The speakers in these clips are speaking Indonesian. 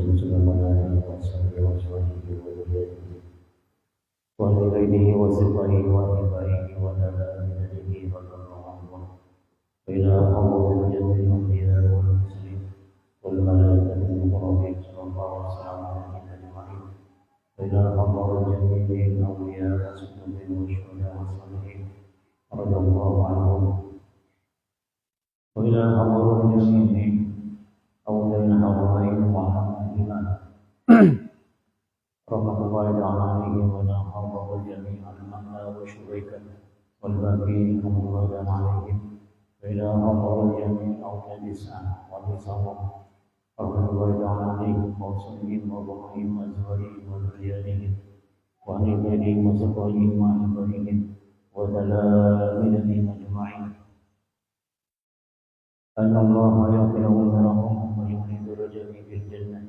وسلم على آله وصحبه وأزواجه وذريته وأهل بيته وصحبه وأتباعه وتابعين رضي الله عنهم وإلى حضرة جميع الأنبياء والمرسلين والملائكة المقربين صلى الله وسلم عليهم أجمعين وإلى حضرة جميع الأولياء والصديقين والشهداء والصالحين رضي الله عنهم وإلى حضرة جميع أولياء الحرمين وعلمائهما رحمة الله تعالى عليهم وإلى حضرة جميع المعنى والشريكة والباقين رحمة الله تعالى عليهم وإلى حضرة جميع أولاد السنة والنساء رحمة الله تعالى عليهم وصحبهم وضحيهم وأزواجهم وذرياتهم وأهل بيتهم وصحبهم وأحبابهم وتلامذتهم أجمعين أن الله يغفر لهم ويولي درجاتهم في الجنة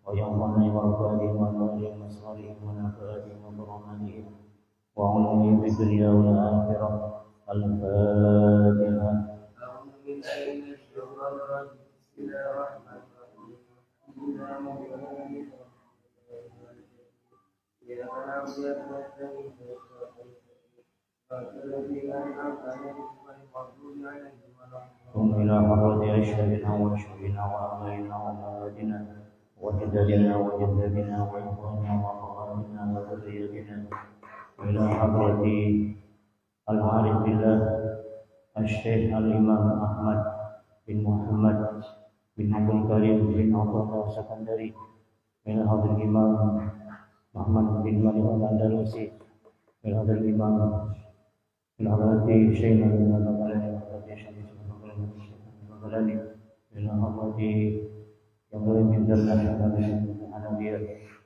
وينفعنا بركاتهم وأنوارهم وأسرارهم ونفعاتهم وكراماتهم وعلومهم في الدنيا والآخرة. الفاتحة. أعوذ بالله من الشيطان الرجيم. بسم الله الرحمن الرحيم. إياك نعبد وإياك نستعين الذين أنعمت عليهم غير المغضوب عليهم ولا ثم إلى حضرة أشهدنا وأشهدنا وأبائنا وأمهاتنا وجدتنا وجدتنا وإخواننا وأخواتنا وذريتنا وإلى حضرة العارف بالله الشيخ الإمام أحمد بن محمد بن عبد الكريم بن عبد الله السكندري إلى حضرة الإمام محمد بن مالك الأندلسي إلى حضرة الإمام إلى حضرة شيخنا بن الغزالي إلى حضرة ينبغي من ذلك الحنبية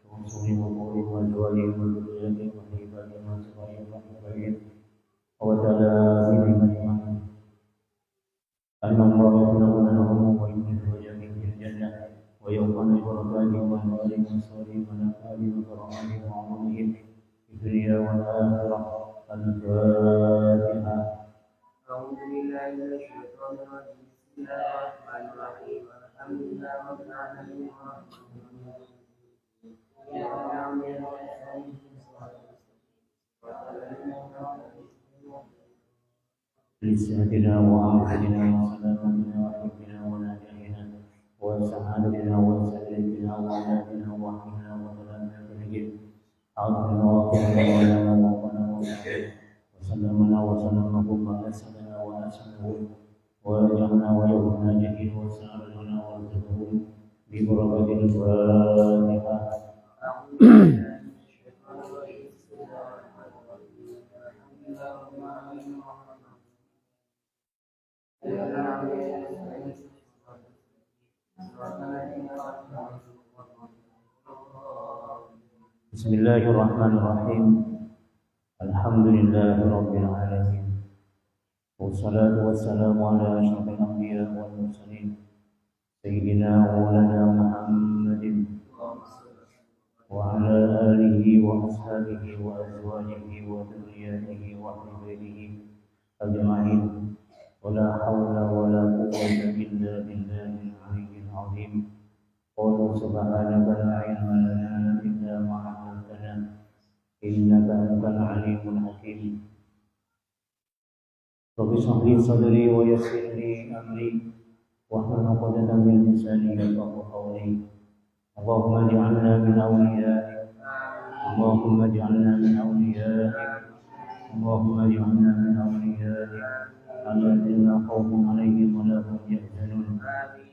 وصولهم وقولهم وأزواجهم وذرياتهم وحبابهم وأصحابهم وأحبابهم وتلاميذهم أجمعين أن الله يغفر لهم ويدخل جميعا في الجنة ويوفقنا بركاتهم وأنوارهم وأسرارهم ونفعهم وكراماتهم وعظمهم في الدنيا والآخرة. الفاتحة. أعوذ بالله من الشيطان الرجيم. بسم الله الرحمن الرحيم. الحمد لله رب العالمين إياك نعبد وإياك لسعتنا وعافيتنا وسلامتنا وحبنا ونجاحنا وسعادتنا وسعادتنا وعافيتنا وحبنا وسلامتنا عظمنا وقنا وعلمنا وقنا وسلمنا وسلمه ونسلنا ونسله ورجعنا ويومنا جديد وسعادتنا ورزقه ببركة الفاتحة. بسم الله الرحمن الرحيم. الحمد لله رب العالمين والصلاة والسلام على أشرف الأنبياء والمرسلين سيدنا مولانا محمد وعلى آله وأصحابه وأزواجه وذرياته وأهل بيته أجمعين ولا حول ولا قوة إلا بالله العلي العظيم. قولوا سبحانك لا علم لنا إلا ما علمتنا إنك أنت العليم الحكيم. رب اشرح لي صدري ويسر لي أمري واحلل عقدة من لساني يفقهوا قولي. اللهم اجعلنا من أوليائك اللهم اجعلنا من أوليائك اللهم اجعلنا من أوليائك الذين لا خوف عليهم ولا هم يحزنون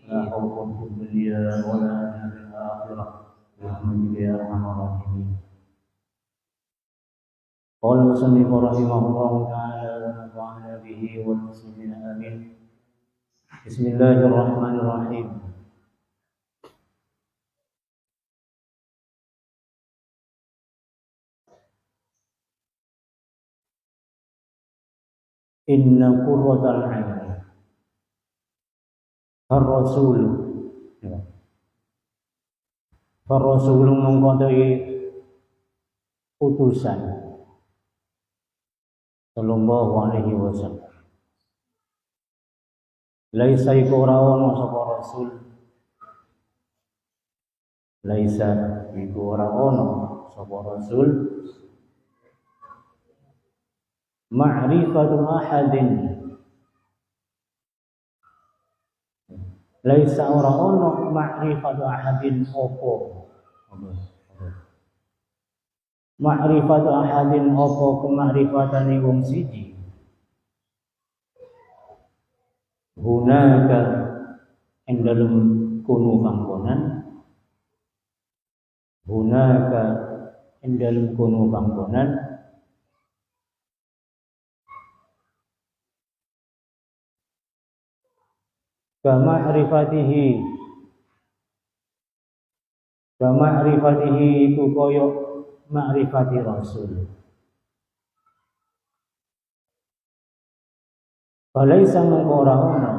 لا خوف في الدنيا ولا في الآخرة برحمتك يا أرحم الراحمين. قال المصنف رحمه الله تعالى ونفعنا به والمسلمين آمين. بسم الله الرحمن الرحيم. إن قرة العين فالرسول mengkodai utusan sallallahu alaihi wasallam. Laisa iku ora ono sapa rasul laisa iku ora ono sapa rasul ma'rifatu ahadin, laisa ora ono ma'rifatu ahadin opo ma'rifatu ahadin opo kema'rifatane wong siji hunaka ing dalem kono panggonan hunaka ing dalem kono panggonan kama'rifatihi iku koyo ma'rifati rasul. Falaisa mengora ono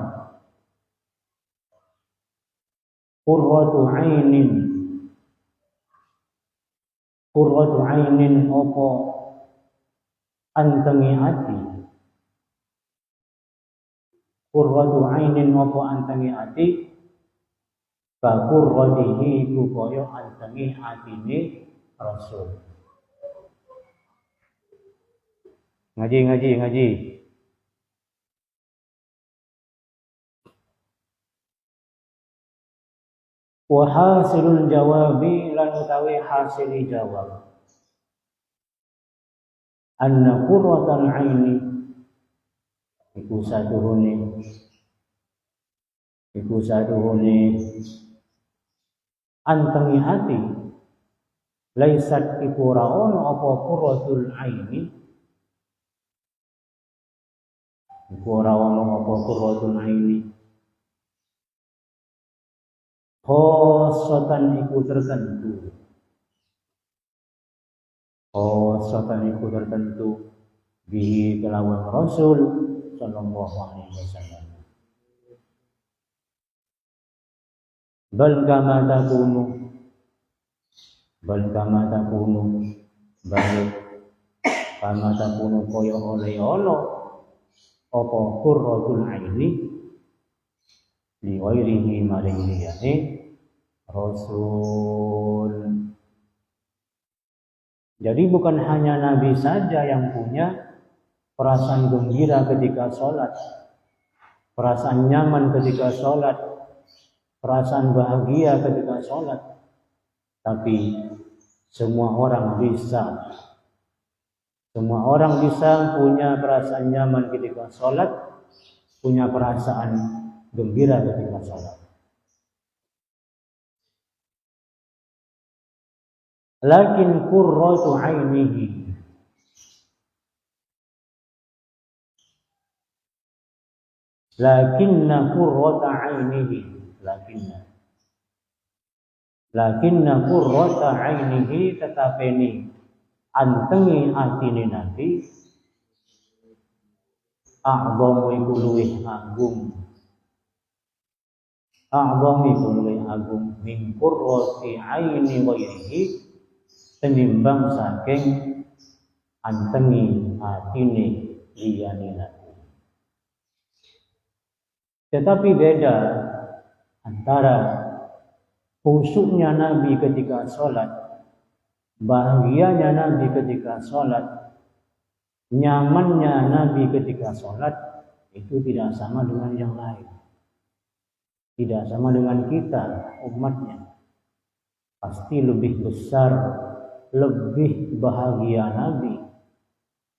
qurratu ainin opo antengi ati, qurratu ainin opo antengi ati ka qurratihi ku koyo antengi atine rasul. Ngaji. Wa hasilul jawabi lan utawi hasili jawab anna qurratal aini iku saduhune antengi hati laisat iku ora ono apa qurratul aini iku ora ono apa qurratul aini khosotan iku tertentu bihi kelawan Rasul sallallahu alaihi wasallam. Bal kama takunu koyo oleh ono apa qurratul aini li ghairihi maring liyane Rasul. Jadi bukan hanya Nabi saja yang punya perasaan gembira ketika sholat, perasaan nyaman ketika sholat, perasaan bahagia ketika sholat, tapi semua orang bisa punya perasaan nyaman ketika sholat, punya perasaan gembira ketika sholat. Lakin qurratu ainihi lakinna qurrata ainihi tetapeni antengi atine Nabi a'dhamu iku luwih agung min qurrati aini ghairihi tenimbang saking antengi atine liyane Nabi. Tetapi beda antara khusyuknya Nabi ketika sholat, bahagianya Nabi ketika sholat, nyamannya Nabi ketika sholat, itu tidak sama dengan yang lain. Tidak sama dengan kita, umatnya. Pasti lebih besar, lebih bahagia Nabi,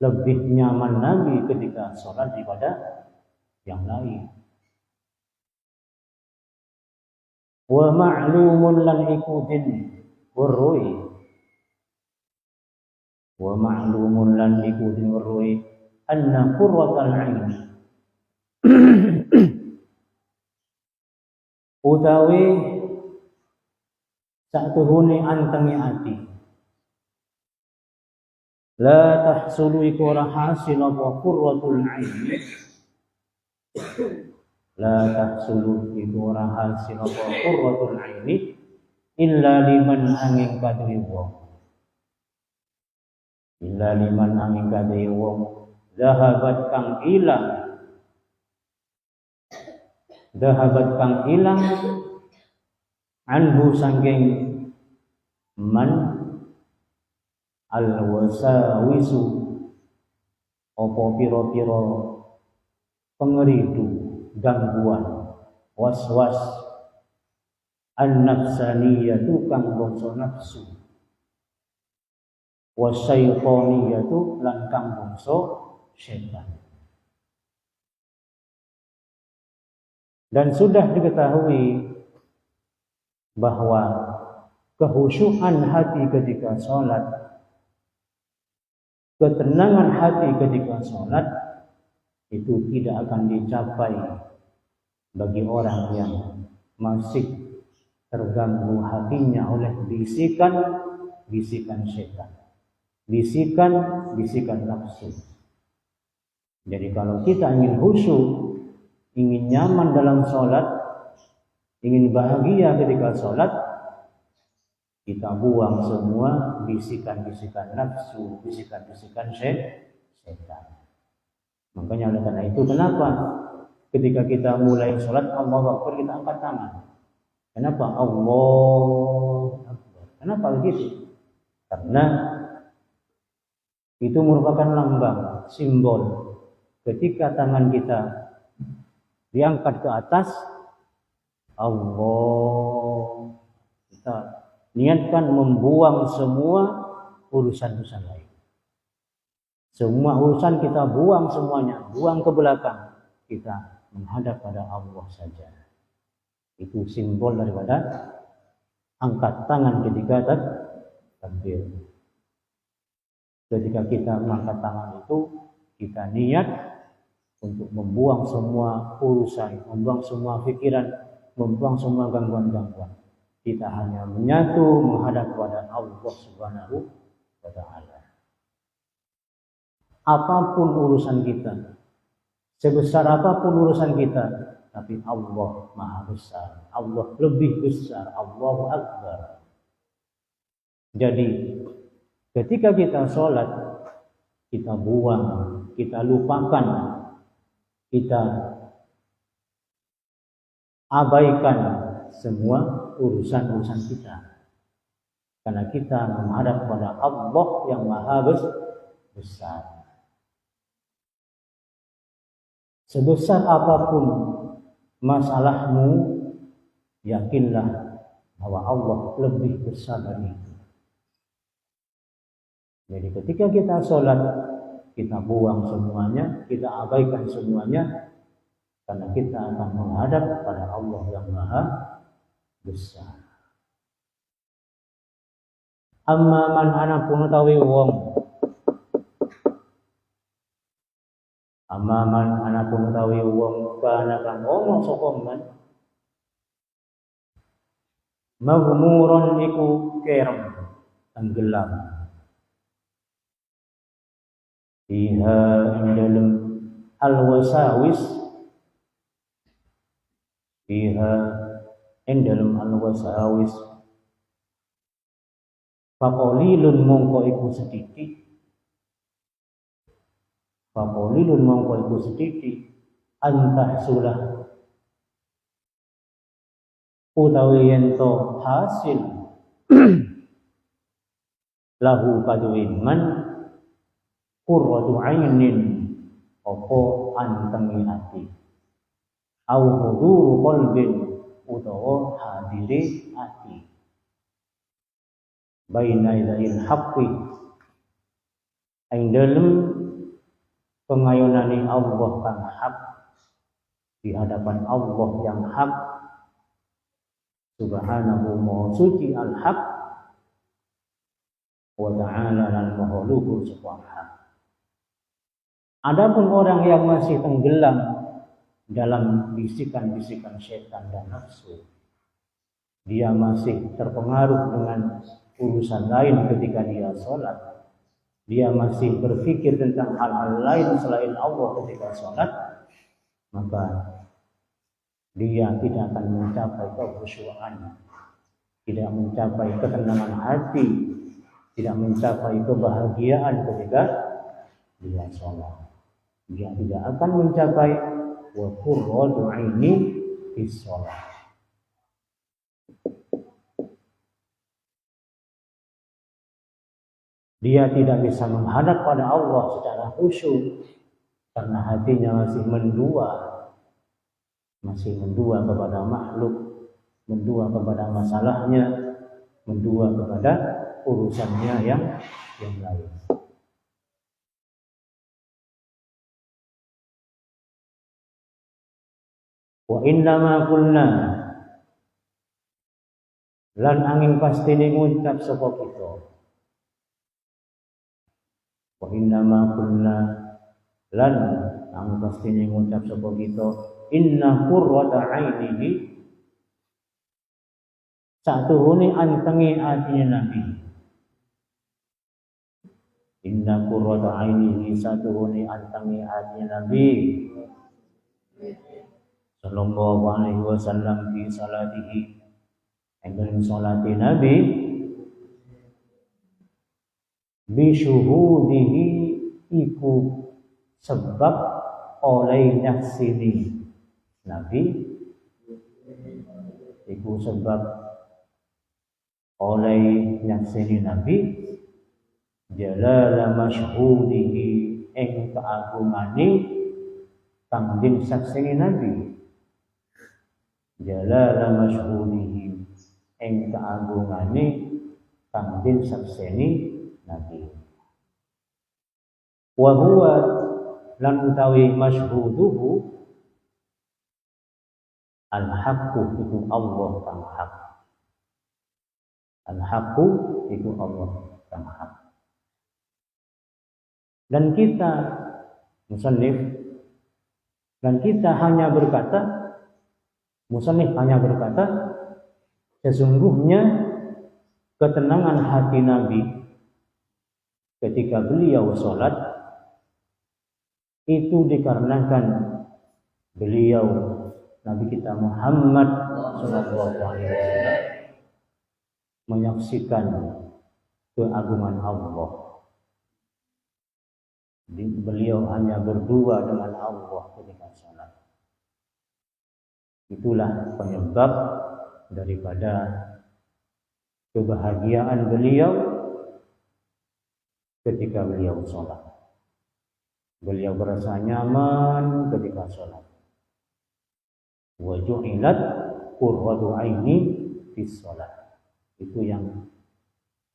lebih nyaman Nabi ketika sholat daripada yang lain. Wa ma'lumun lan ikutin warrui anna qurratal aini utawi satuhune antengi ati la tahsulu iku ora hasil apa qurratul aini la tahsulu iku ora hasil apa qurratul aini illa liman angin kadhe wong zahabat kang ilang anhu sangking man al-wasawisu apa pira-pira pengeridu gangguan was-was an-nafsaniyatu kang bangsa nafsu wasyaitoniyatu lan kang bangsa setan. Dan sudah diketahui bahwa kehusyuan hati ketika sholat, ketenangan hati ketika sholat itu tidak akan dicapai bagi orang yang masih terganggu hatinya oleh bisikan setan, bisikan nafsu. Jadi kalau kita ingin khusyuk, ingin nyaman dalam sholat, ingin bahagia ketika sholat, kita buang semua bisikan-bisikan nafsu, bisikan-bisikan setan. Makanya oleh karena itu, kenapa ketika kita mulai sholat Allahu Akbar kita angkat tangan? Kenapa Allahu Akbar? Kenapa begitu? Karena itu merupakan lambang, simbol. Ketika tangan kita diangkat ke atas, Allah, kita niatkan membuang semua urusan-urusan lain. Semua urusan kita buang semuanya, buang ke belakang. Kita menghadap pada Allah saja. Itu simbol daripada angkat tangan ketika takbir. Ketika kita mengangkat tangan itu, kita niat untuk membuang semua urusan, membuang semua pikiran, membuang semua gangguan-gangguan. Kita hanya menyatu menghadap kepada Allah Subhanahu wa Ta'ala. Apapun urusan kita, sebesar apapun urusan kita, tapi Allah Maha Besar, Allah lebih besar, Allahu Akbar. Jadi ketika kita sholat, kita buang, kita lupakan, kita abaikan semua urusan-urusan kita, karena kita menghadap pada Allah yang Maha Besar. Sebesar apapun masalahmu, yakinlah bahwa Allah lebih besar dari itu. Jadi ketika kita sholat, kita buang semuanya, kita abaikan semuanya, karena kita akan menghadap pada Allah yang Maha Besar. Amma man anapun utawi wong, amma man anapun utawi wong kana kang ngomong sapa man maghmuron iku kerem tenggelam fiha indalem al-wasawis, fiha indalem al-wasawis, faqalilun mongko iku sedikit, faqalilun mongko iku sedikit, antah sulah utawi ento hasil lahu kaduin man qurratu ainin opo antengi hati, au huduru qalbin utawa hadiri hati, baina ilail haqqi ing dalem pengayunane Allah kang hak, di hadapan Allah yang hak subhanahu wa suci al-haq wa ta'ala lan maha luhur subhanahu. Adapun orang yang masih tenggelam dalam bisikan-bisikan setan dan nafsu, dia masih terpengaruh dengan urusan lain ketika dia sholat, dia masih berpikir tentang hal-hal lain selain Allah ketika sholat, maka dia tidak akan mencapai kekhusyuan, tidak mencapai ketenangan hati, tidak mencapai kebahagiaan ketika dia sholat. Dia tidak akan mencapai wa qurratu aini fis sholat. dia tidak bisa menghadap pada Allah secara khusyuk karena hatinya masih mendua kepada makhluk, mendua kepada masalahnya, mendua kepada urusannya yang lain. Wa innama qulna lan angin pasti ngucap sapa kita. Wa innama qulna lan angin pasti ngucap sapa kita, inna qurrata ainihi satuhune antengi atine Nabi. Inna qurrata ainihi satuhune antengi atine Nabi sallallahu alaihi wasallam fi salatihi, dalam salati Nabi, bisyuhudihi iku sebab oleh nafsini Nabi, iku sebab oleh nafsini Nabi, jalala masyhudihi ing keagungane kang den saksini Nabi, jalala masyhudihi ing keagungane kang den saksini Nabi. Wa huwa lan utawi masyhuduhu al-haqqu itu Allah kang hak. Al-haqqu itu Allah kang hak. Dan kita musannif hanya berkata, musannif hanya berkata, sesungguhnya ketenangan hati Nabi ketika beliau sholat itu dikarenakan beliau Nabi kita Muhammad sallallahu alaihi wasallam menyaksikan keagungan Allah. Beliau hanya berdua dengan Allah ketika sholat. Itulah penyebab daripada kebahagiaan beliau ketika beliau sholat. Beliau merasa nyaman ketika sholat. Wa ju'ilat qurratu aini fis sholat. Itu yang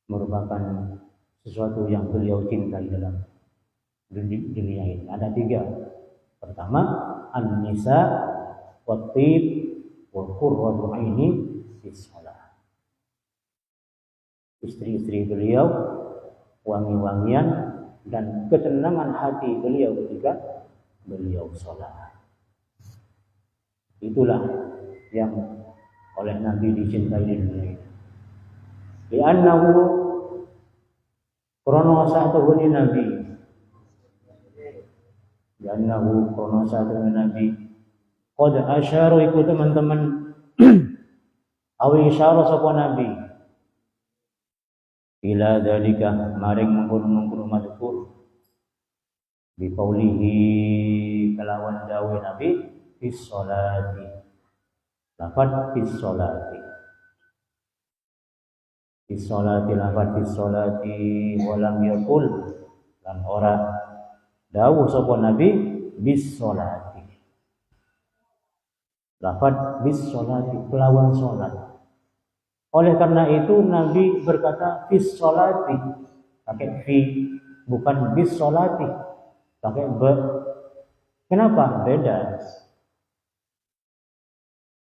merupakan sesuatu yang beliau cintai dalam dunia ini. Ada 3. Pertama, an-nisa wa tib wa qurratu aini fis sholat. Istri-istri beliau, wangi-wangian dan ketenangan hati beliau ketika beliau sholat. Itulah yang oleh Nabi dicintai di dunia ini. Li'annahu krono satuhuni Nabi. Li'annahu krono satuhuni Nabi. Qad asyaru iku teman-teman awi isyara sapa Nabi. Ila dalika maring mengkono-mengkono madhkur bi qaulihi kalawan dawuh Nabi fis sholati, lafaz fis sholati, fis sholati, lafaz fis sholati, walam yaqul lan ora dawuh sapa Nabi bis sholati, lafaz bis sholati kelawan sholat. Oleh karena itu Nabi berkata bis sholati, pakai fi, bukan bis sholati, pakai be. Kenapa? Beda.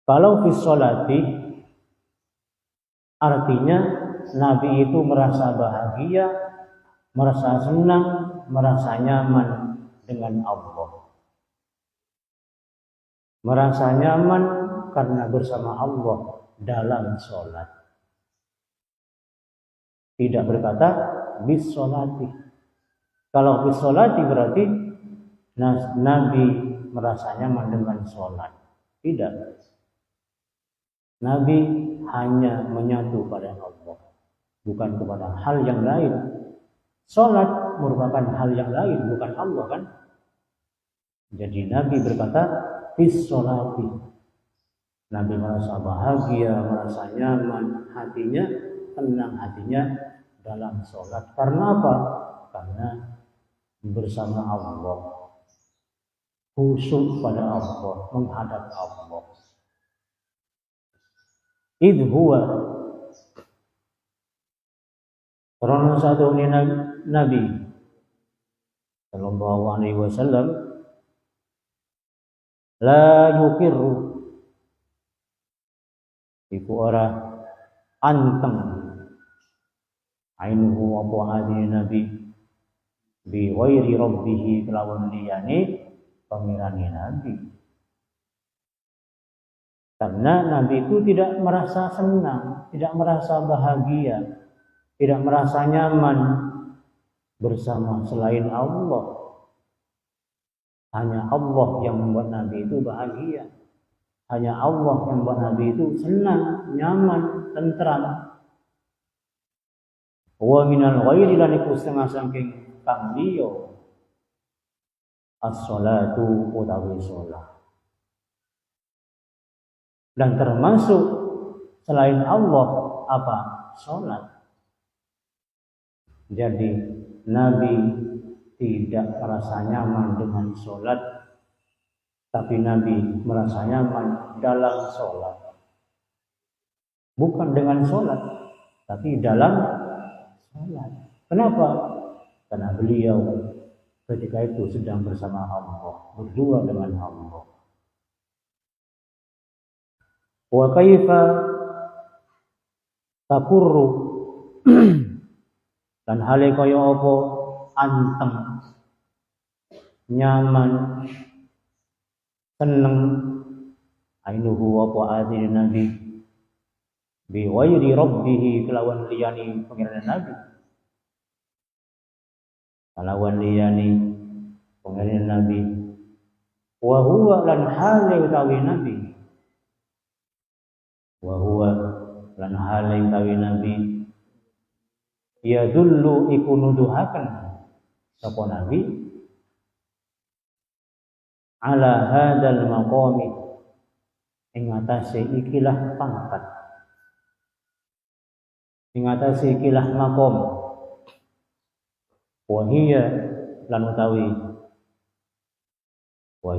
Kalau bis sholati artinya Nabi itu merasa bahagia, merasa senang, merasa nyaman dengan Allah. Merasa nyaman karena bersama Allah dalam sholat. Tidak berkata bis sholati. Kalau bis sholati berarti Nabi merasa nyaman dengan sholat. Tidak. Nabi hanya menyatu pada Allah, bukan kepada hal yang lain. Sholat merupakan hal yang lain, bukan Allah kan? Jadi Nabi berkata bis sholati. Nabi merasa bahagia, merasa nyaman, hatinya tenang, hatinya dalam sholat. Karena apa? Karena bersama Allah, khusyuk pada Allah, menghadap Allah. Idh huwa, karena satu ini Nabi Sallallahu Alaihi Wasallam la yukirru, iku ora anteng ainuhu apa hadhihi Nabi bi ghairi rabbih kelawan liyane pangerane Nabi. Karena Nabi itu tidak merasa senang, tidak merasa bahagia, tidak merasa nyaman bersama selain Allah. Hanya Allah yang membuat Nabi itu bahagia. Hanya Allah yang membuat Nabi itu senang, nyaman, tentram. Wa minal ghairi lan iku setengah saking kang liya as-shalatu utawi shalat. Dan termasuk selain Allah apa? Salat. Jadi Nabi tidak merasa nyaman dengan salat, tapi Nabi merasa nyaman dalam salat. Bukan dengan salat, tapi dalam salat. Kenapa? Karena beliau ketika itu sedang bersama Allah, berdua dengan Allah. Wa kaifa takurru, dan hale kaya apa anteng, nyaman, seneng ainuhu apa adil Nabi bi ghairi rabbih kelawan liyani pangeran Nabi, kelawan liyani pangeran Nabi, wa huwa lan hale utawi Nabi, wa huwa lan hale utawi Nabi ya dullu iku nuduhaken sapa Nabi ala hadzal maqami ing atase ikilah pangkat, ing atase ikilah maqam, wa hiya lan utawi wa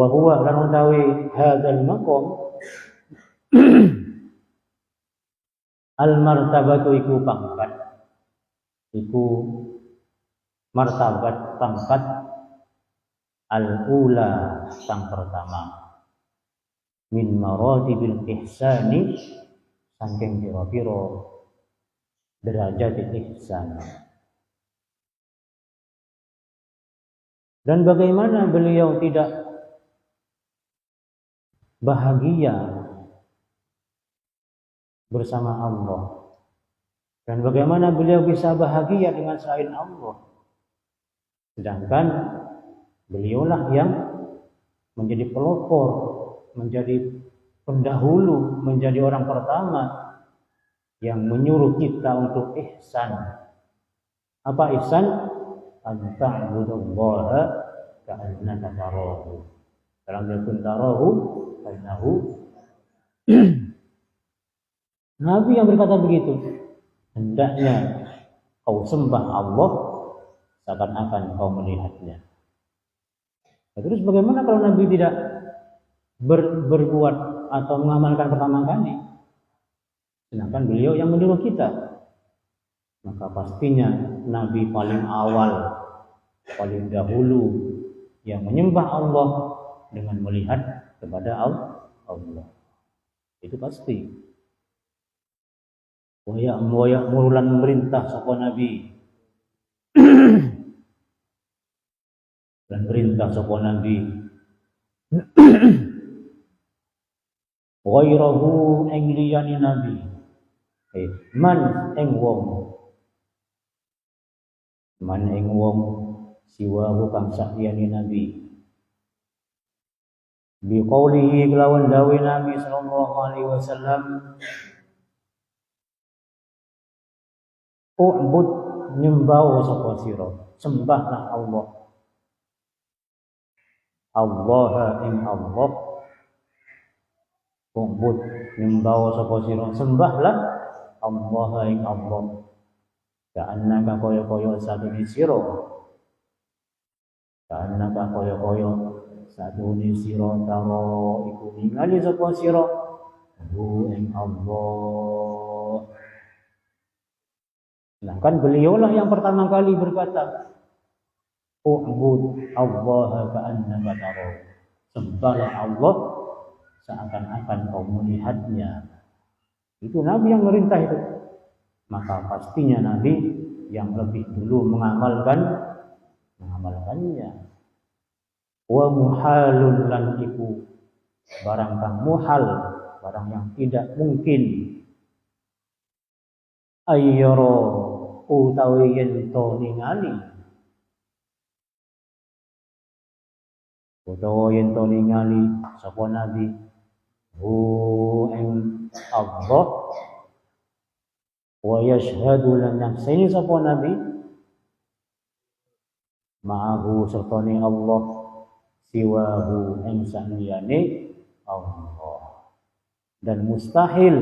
huwa lan utawi hadzal maqam al martabatu iku pangkat, iku martabat pangkat al ula sang pertama min maratibil ihsani saking pira-pira derajat ihsan. Dan bagaimana beliau tidak bahagia bersama Allah? Dan bagaimana beliau bisa bahagia dengan selain Allah? Sedangkan beliaulah yang menjadi pelopor, menjadi pendahulu, menjadi orang pertama yang menyuruh kita untuk ihsan. Apa ihsan? Anta'budullaha ka'annaka tarahu. Kalau yakun tarahu, fa'innahu. Nabi yang berkata begitu. Hendaknya kau sembah Allah seakan-akan kau melihatnya. Nah, terus bagaimana kalau Nabi tidak berbuat atau mengamalkan pertama kali? Sedangkan beliau yang menyuruh kita. Maka pastinya Nabi paling awal, paling dahulu yang menyembah Allah dengan melihat kepada Allah. Itu pasti. Wa murulan merintah sapa Nabi. Dan perintah sapa Nabi. Ghairahu ing liyane Nabi. Man ing wong siwahu kang sakliyane Nabi bi qaulihi kelawan dawe Nabi sallallahu alaihi wasallam U'bud nyembah sapa sira, sembahlah Allah. Allah ing Allah. U'bud nyembah sapa sira, sembahlah Allah ing Allah. Ka'annaka kaya-kaya sadune sira. Ka'annaka kaya-kaya sadune sira taro iku ningali sapa sira ing Allah. Nah kan beliaulah yang pertama kali berkata, U'bud Allah ka'annaka taro. Sembahlah Allah seakan-akan kau melihatnya. Itu Nabi yang merintah itu. Maka pastinya Nabi yang lebih dulu mengamalkannya. Wa muhalun lan iku barang kang muhal, barang yang tidak mungkin. Ayyara utawi yen to ningali. Utawa yen to ningali sapa Nabi ing Allah wa yashhadu lan nafsini sapa Nabi ma'ahu sertane Allah siwahu ing saliyane Allah. Dan mustahil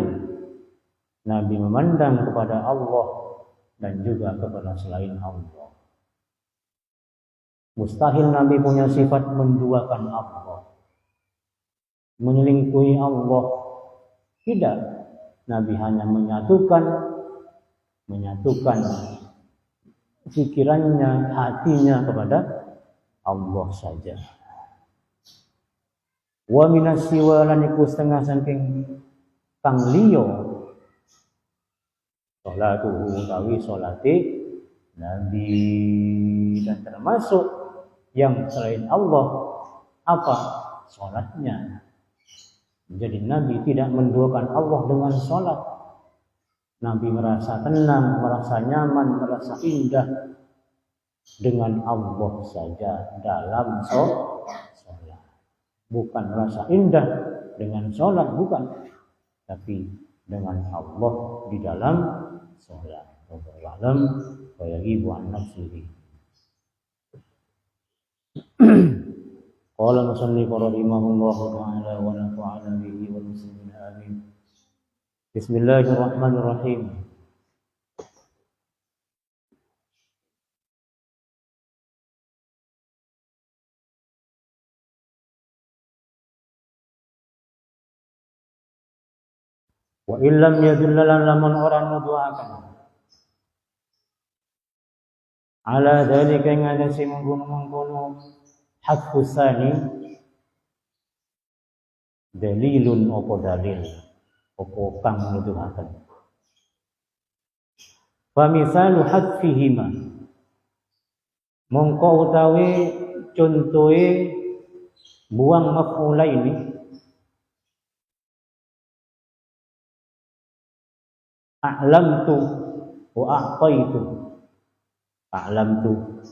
Nabi memandang kepada Allah dan juga kepada selain Allah. Mustahil Nabi punya sifat menduakan Allah, menyelingkuhi Allah. Tidak. Nabi hanya menyatukan pikirannya, hatinya kepada Allah saja. Wa minas siwa lan iku setengah saking kang liya salatuhu utawi salate Nabi, dan termasuk yang selain Allah apa? Salatnya. Jadi Nabi tidak menduakan Allah dengan salat. Nabi merasa tenang, merasa nyaman, merasa indah dengan Allah saja dalam sholat. Bukan merasa indah dengan sholat, bukan. Tapi dengan Allah di dalam sholat. Wallahu wa yajibu an nafsihi. Qala musannif rahimahullahu ta'ala wa nafa'ana bihi wal muslimin amin. Bismillahirrahmanirrahim. Wa illam yadullalan lamun orang nuduhakan ala dzalika ing atase mengkono hadfus sani dalilun apa dalil apa kang nuduhaken. Fa misalu hadfihima mongko utawi contohe buang maf'ulaini a'lamtu wa a'taitu. A'lamtu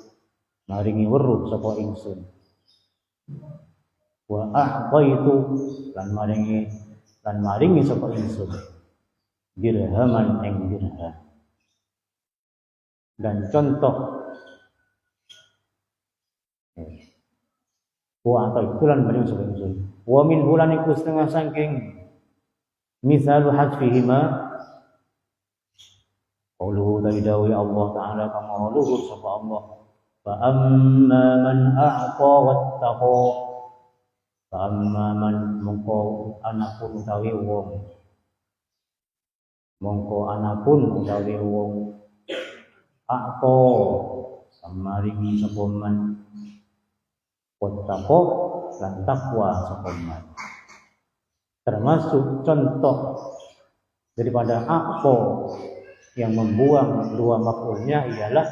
maringi weruh sapa ingsun, wa a'taitu lan maringi sapa ingsun dirhaman ing dirham. Dan contoh wa a'taitu lan maringi sapa ingsun wa min bulan iku setengah saking misalu hadfihima qauluhu taidawi Allah Ta'ala kama luhur sapa Allah fa amma man a'ta wattaqa. Fa amma man mongko anapun utawi wong a'ta samaringi sapa man wattaqa lan takwa sapa man. Termasuk contoh daripada a'ta yang membuang dua maf'ulnya ialah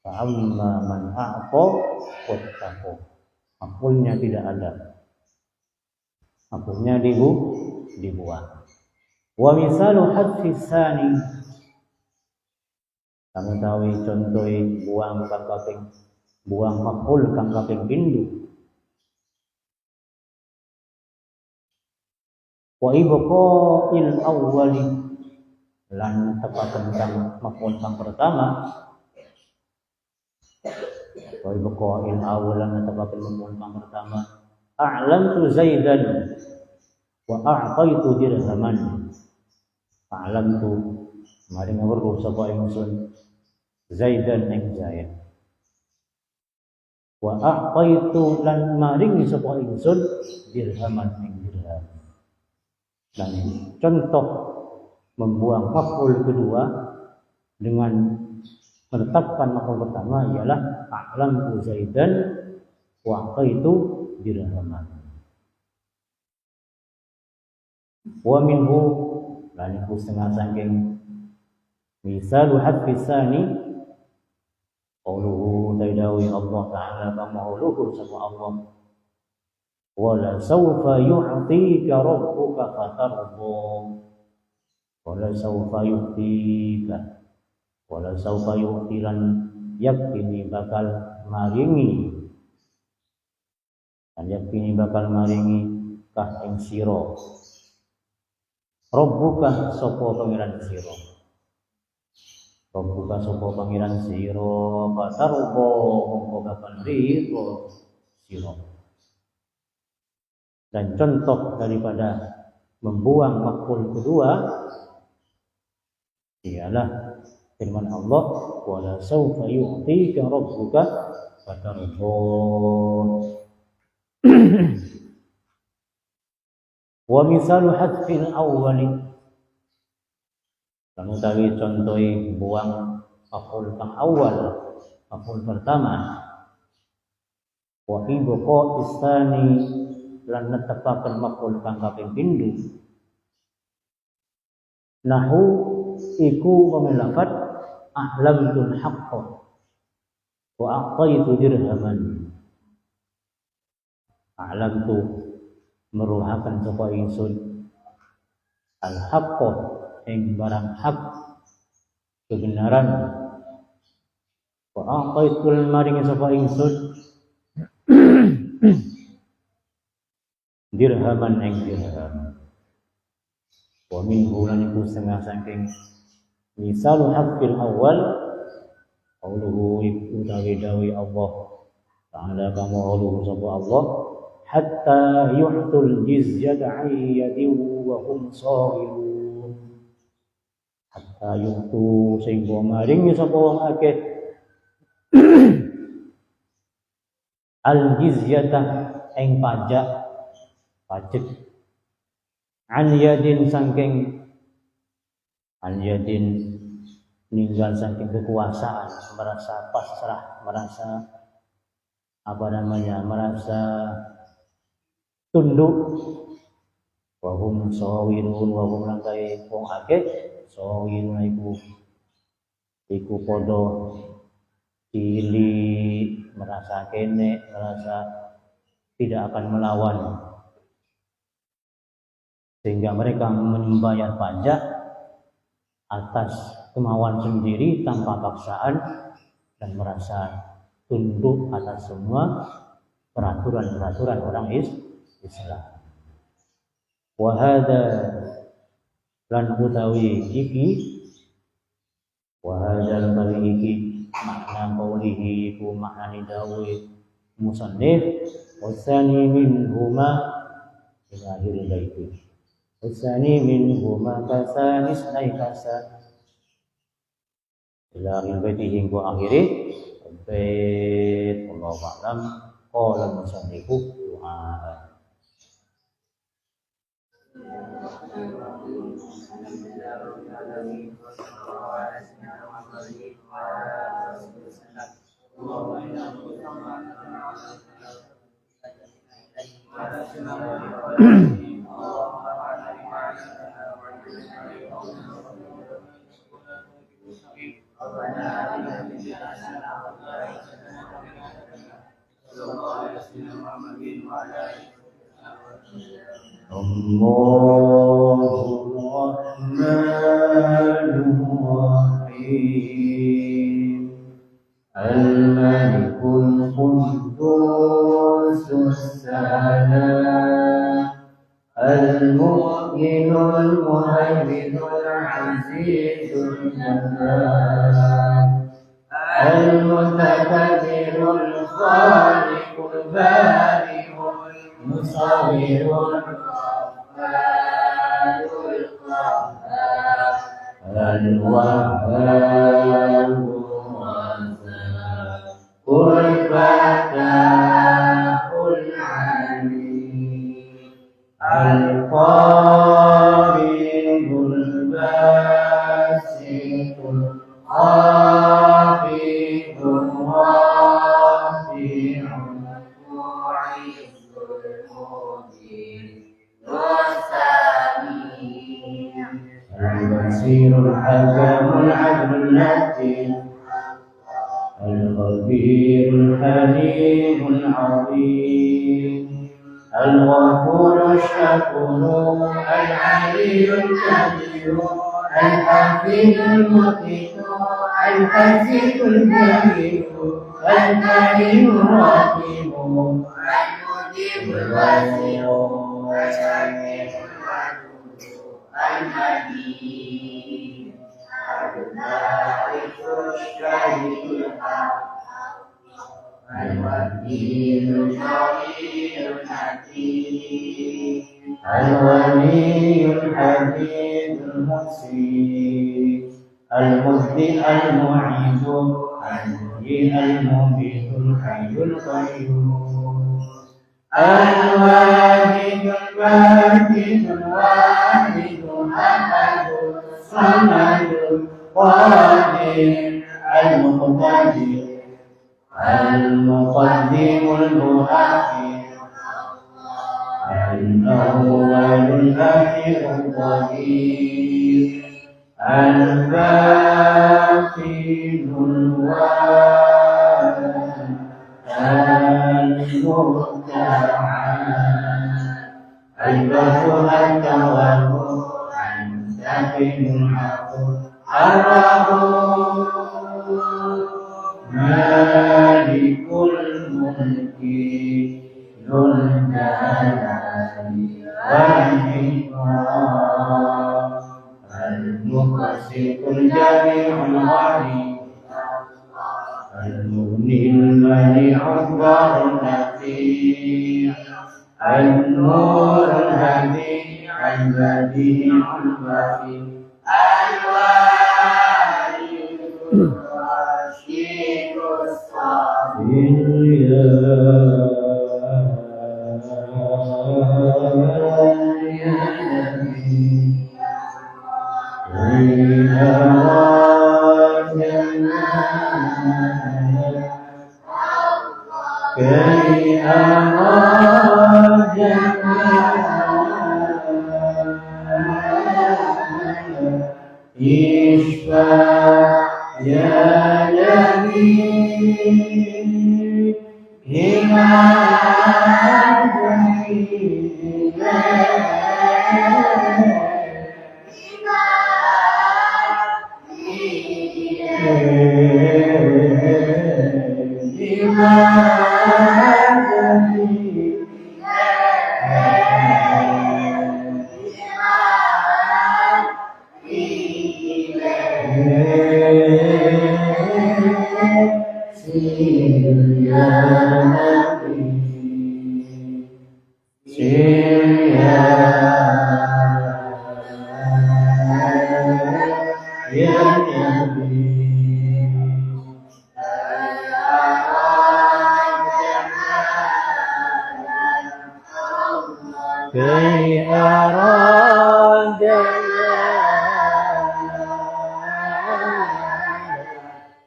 fa'amma man a'ta wattaqa. Maf'ulnya tidak ada, maf'ulnya dibuang. Wa misalu hadfis sani, kamu tahu contoh buang maf'ul kang kaping pindho. Wa ibqa'il awwali lan tepaken kang maf'ul kang pertama wa ibqa'il awwal lan tepaken maf'ul kang pertama a'lamtu Zaidan wa a'taitu dirhaman. A'lamtu maring weruh sapa ingsun Zaidan ing Zaid wa a'taitu lan maring sapa ingsun dirhaman ing dirham. Dan contoh membuang maf'ul kedua dengan menetapkan maf'ul pertama ialah a'lamtu Zaidan wa a'taitu dirhaman. Wa minhu lan iku setengah saking misalu hadfi tsani qauluhu taidawi Allah ta'ala kama qauluhu sapa Allah wala sawfa yu'tika rabbuka fatarda wala sawfa yu'tika wala sawfa yu'tilan yakini bakal maringi dan yakini bakal maringi kah ing sira rabbuka sapa pangeran sira rabbuka sapa pangeran sira fatarda mongko bakal ridho sira. Dan contoh daripada membuang maf'ul kedua ialah firman Allah wala sawfa yu'tika rabbuka fatarda. Wa misalu hadfil awwali lan utawi contohe buang maf'ul kang awal maf'ul pertama wa ibqa istani lan netepaken maf'ul kang kaping pindho nahu iku memelafat a'lamtul haqqa wa a'taitu dirhaman. A'lamtu meruhakan sapa ingsun al haqqa ing barang hak kebenaran wa a'taitu maring sapa ingsun dirhaman ing dirham. Wa minhu lan iku setengah saking misalu hafil awal qauluhu utawi dawi Allah ta'ala kama qauluhu sapa Allah hatta yu'tul jizyata 'ayyadin wa hum saghirun. Hatta yu'tu sehingga maring sapa wong akeh al jizyata ing pajak an yadin saking an yadin ninggal saking kekuasaan merasa pasrah merasa merasa tunduk wa hum sawirun wa hum lantai wong akeh sawirun iku padha cilik merasa kene merasa tidak akan melawan sehingga mereka membayar pajak atas kemauan sendiri tanpa paksaan dan merasa tunduk atas semua peraturan-peraturan orang Islam. Wa hadza lan utawi iki wa hadzal bari iki makna qaulihi ku makna dawi musannif wasani min huma ila akhir baiti. Wasani minhuma kasanis naikasa ila akhir baiti hingga akhiri bait. Allahu a'lam. Qala musannifu du'a. Allahur Rahmanur Rahim Al-Malikul Quddusus Salam Al-Mu'min المؤمن المهيمن العزيز الجبار المتكبر الخالق البارئ المصور الوهاب الفتاح العليم القابض الباسط الخافض الرافع المعز المذل البصير الحكم العدل اللطيف الخبير الحليم العظيم الغفور الشكور العلي الكبير الحفيظ المقيت الحسيب الكبير الكريم الرقيب المجيب الواسع الشفيع المجيد الباعث الشهيد الوكيل الشهيد الحكيم الولي الحميد المحسن المبدئ المعيد المحيي المميت الحي القيوم الواحد الواحد الواحد الأحد الصمد القادر المقتدر المقدم المؤخر الأول الآخر الظهير الباطن الوارث المرتعد البر التواب المنتقم العفو الرؤوف مالك الملك ذو الجلال والإكرام المقسط الجميع الغني المغني المنيع الضار النفيع النور الهدي البديع البقي الوالي الرشيد كي أرى اشفع يا نبي كي أرى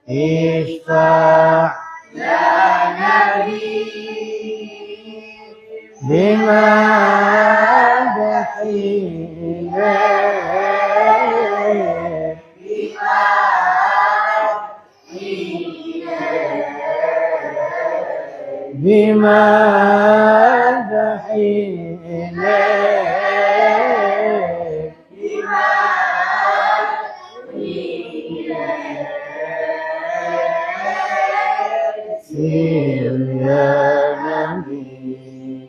اشفع يا نبي بماذا حين بماذا حين سير يا نبي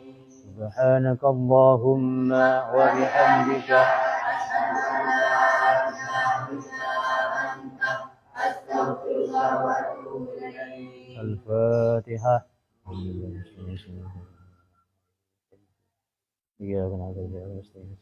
سبحانك اللهم وبحمدك الفاتحة. إياك نعبد وإياك نستعين.